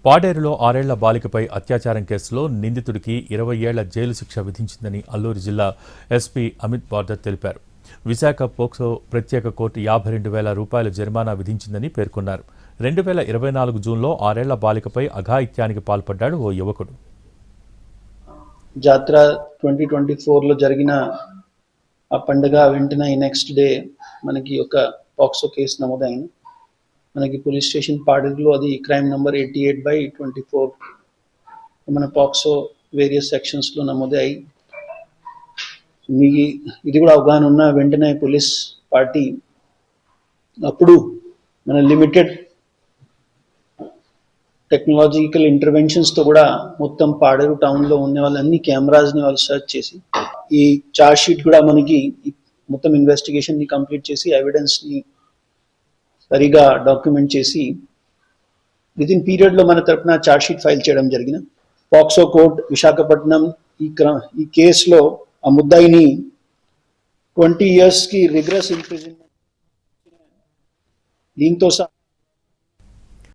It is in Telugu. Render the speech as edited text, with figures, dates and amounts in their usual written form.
పాడేరులో 6 ఏళ్ల బాలికపై అత్యాచారం కేసులో నిందితుడికి 20 ఏళ్ల జైలు శిక్ష విధించిందని అల్లూరు జిల్లా ఎస్పీ అమిత్ బార్దర్ తెలిపారు. విశాఖ పోక్సో ప్రత్యేక కోర్టు 52,000 రూపాయల జరిమానా విధించిందని పేర్కొన్నారు. 2024 జూన్లో 6 ఏళ్ల బాలికపై అఘాయిత్యానికి పాల్పడ్డాడు ఓ యువకుడు. జాతర 2024లో జరిగిన ఆ పండుగ వెంటనే నెక్స్ట్ డే మనకి ఒక పోక్సో కేసు నమోదైంది. మనకి పోలీస్ స్టేషన్ పాడేరులో అది క్రైమ్ నంబర్ 88/24 మన పోక్సో వేరియస్ సెక్షన్స్లో నమోదయ్యాయి. మీకు ఇది కూడా అవగాహన ఉన్న వెంటనే పోలీస్ పార్టీ అప్పుడు మన లిమిటెడ్ టెక్నాలజికల్ ఇంటర్వెన్షన్స్తో కూడా మొత్తం పాడేరు టౌన్లో ఉన్న వాళ్ళన్ని కెమెరాస్ని వాళ్ళు సర్చ్ చేసి ఈ ఛార్జ్ షీట్ కూడా మనకి మొత్తం ఇన్వెస్టిగేషన్ని కంప్లీట్ చేసి ఎవిడెన్స్ని సరిగా డాక్యుమెంట్ చేసి విదిన్ పీరియడ్లో మన తరఫున ఛార్జ్ షీట్ ఫైల్ చేయడం జరిగిన పోక్సో కోర్ట్ విశాఖపట్నం ఈ కేసులో ఆ ముద్దాయిని 20 years రిగ్రెస్ ఇంప్రిజన్మెంట్ దీంతో